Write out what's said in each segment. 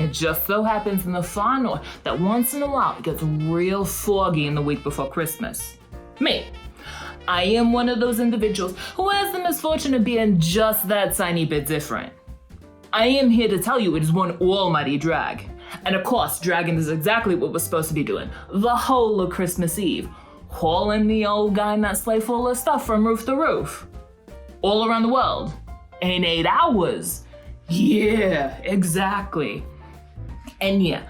It just so happens in the far north that once in a while it gets real foggy in the week before Christmas. Me, I am one of those individuals who has the misfortune of being just that tiny bit different. I am here to tell you it is one almighty drag. And of course, dragging is exactly what we're supposed to be doing the whole of Christmas Eve. Hauling the old guy in that sleigh full of stuff from roof to roof. All around the world. In 8 hours. Yeah, exactly. And yeah,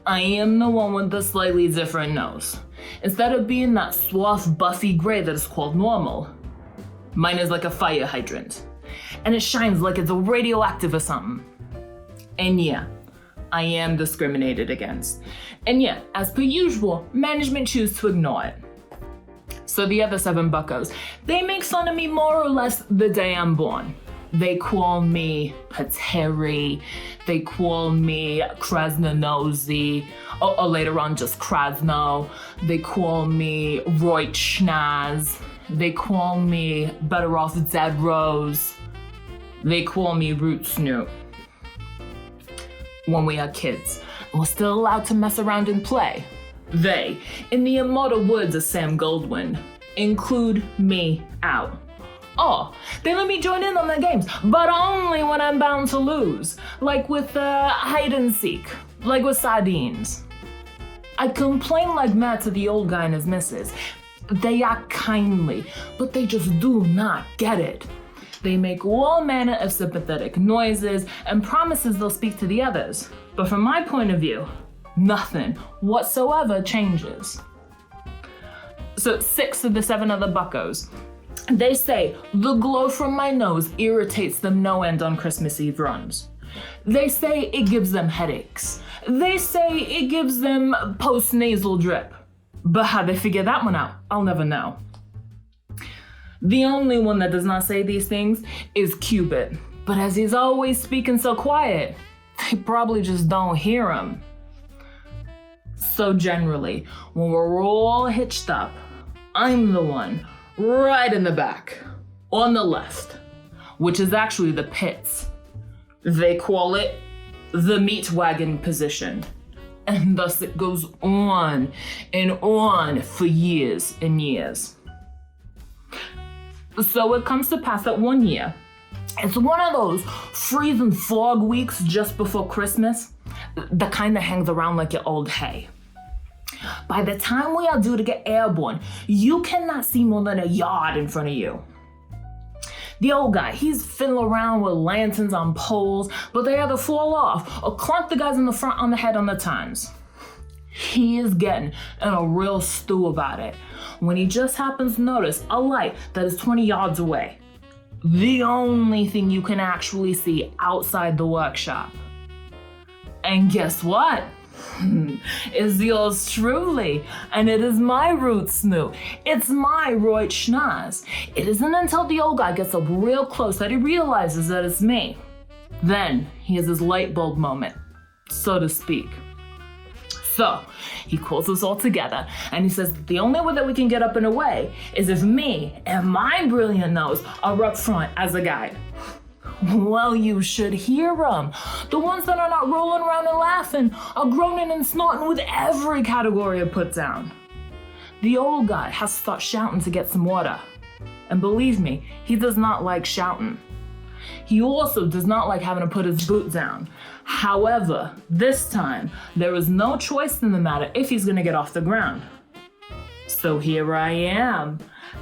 I am the one with the slightly different nose. Instead of being that soft, buffy gray that is called normal, mine is like a fire hydrant. And it shines like it's radioactive or something. And yeah, I am discriminated against. And yeah, as per usual, management choose to ignore it. So the other 7 buckos, they make fun of me more or less the day I'm born. They call me Pateri, they call me Krasnonosy, or later on just Krasno. They call me Roy Schnaz. They call me Better Off Dead Rose. They call me Root Snoot. When we are kids, we're still allowed to mess around and play. They, in the immortal words of Sam Goldwyn, include me out. Oh, they let me join in on their games, but only when I'm bound to lose. Like with hide and seek, like with sardines. I complain like mad to the old guy and his missus. They are kindly, but they just do not get it. They make all manner of sympathetic noises and promises they'll speak to the others. But from my point of view, nothing whatsoever changes. So 6 of the 7 other buckos, they say the glow from my nose irritates them no end on Christmas Eve runs. They say it gives them headaches. They say it gives them post-nasal drip. But how they figure that one out, I'll never know. The only one that does not say these things is Cupid. But as he's always speaking so quiet, they probably just don't hear him. So generally, when we're all hitched up, I'm the one right in the back, on the left, which is actually the pits. They call it the meat wagon position. And thus it goes on and on for years and years. So it comes to pass that one year, it's one of those freezing fog weeks just before Christmas, the kind that hangs around like your old hay. By the time we are due to get airborne, you cannot see more than a yard in front of you. The old guy, he's fiddling around with lanterns on poles, but they either fall off or clunk the guys in the front on the head on the times. He is getting in a real stew about it when he just happens to notice a light that is 20 yards away. The only thing you can actually see outside the workshop. And guess what? Is yours truly, and it is my Root Snoot. It's my Roy Schnaz. It isn't until the old guy gets up real close that he realizes that it's me. Then he has his light bulb moment, so to speak. So he calls us all together and he says the only way that we can get up and away is if me and my brilliant nose are up front as a guide. Well, you should hear them. The ones that are not rolling around and laughing are groaning and snorting with every category it put down. The old guy has to start shouting to get some water. And believe me, he does not like shouting. He also does not like having to put his boot down. However, this time, there is no choice in the matter if he's gonna get off the ground. So here I am,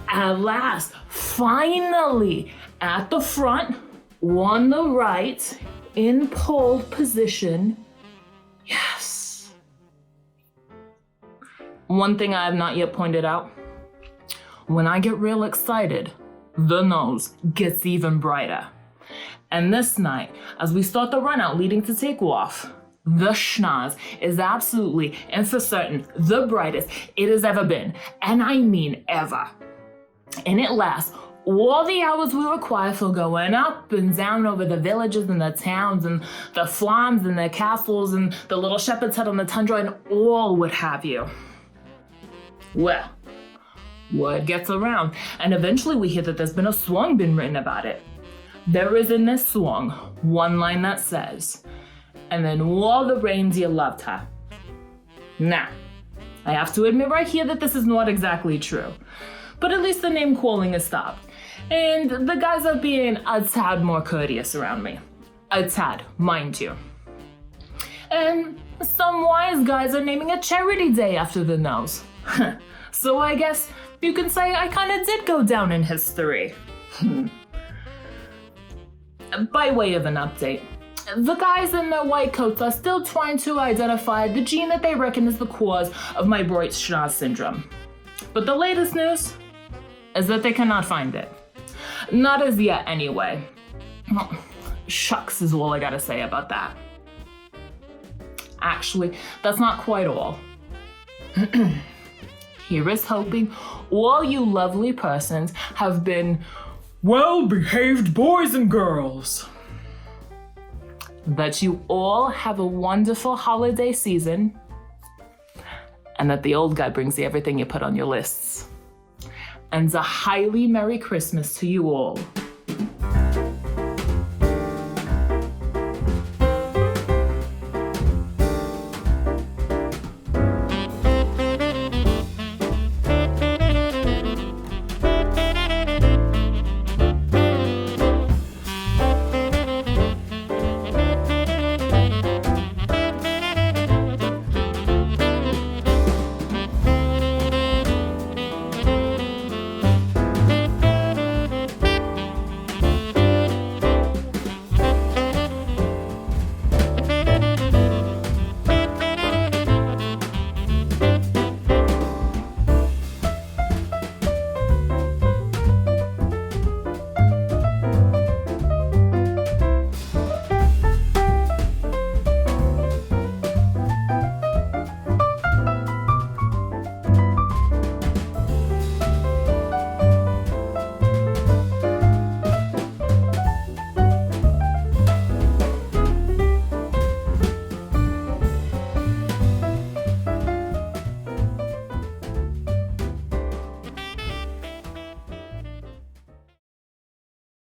at last, finally, at the front, on the right, in pole position. Yes. One thing I have not yet pointed out, when I get real excited, the nose gets even brighter. And this night, as we start the run out leading to takeoff, the schnoz is absolutely and for certain the brightest it has ever been. And I mean ever. And it lasts all the hours we require for going up and down over the villages and the towns and the flams and the castles and the little shepherd's hut on the tundra and all what have you. Well, word gets around, and eventually we hear that there's been a song been written about it. There is in this song one line that says, and then all the reindeer loved her. Now, I have to admit right here that this is not exactly true, but at least the name calling has stopped, and the guys are being a tad more courteous around me. A tad, mind you. And some wise guys are naming a charity day after the nose. So I guess you can say I kinda did go down in history. By way of an update, the guys in their white coats are still trying to identify the gene that they reckon is the cause of my Breusch syndrome. But the latest news is that they cannot find it. Not as yet, anyway. Well, shucks is all I gotta say about that. Actually, that's not quite all. Here is hoping all you lovely persons have been well-behaved boys and girls. That you all have a wonderful holiday season, and that the old guy brings you everything you put on your lists. And a highly Merry Christmas to you all.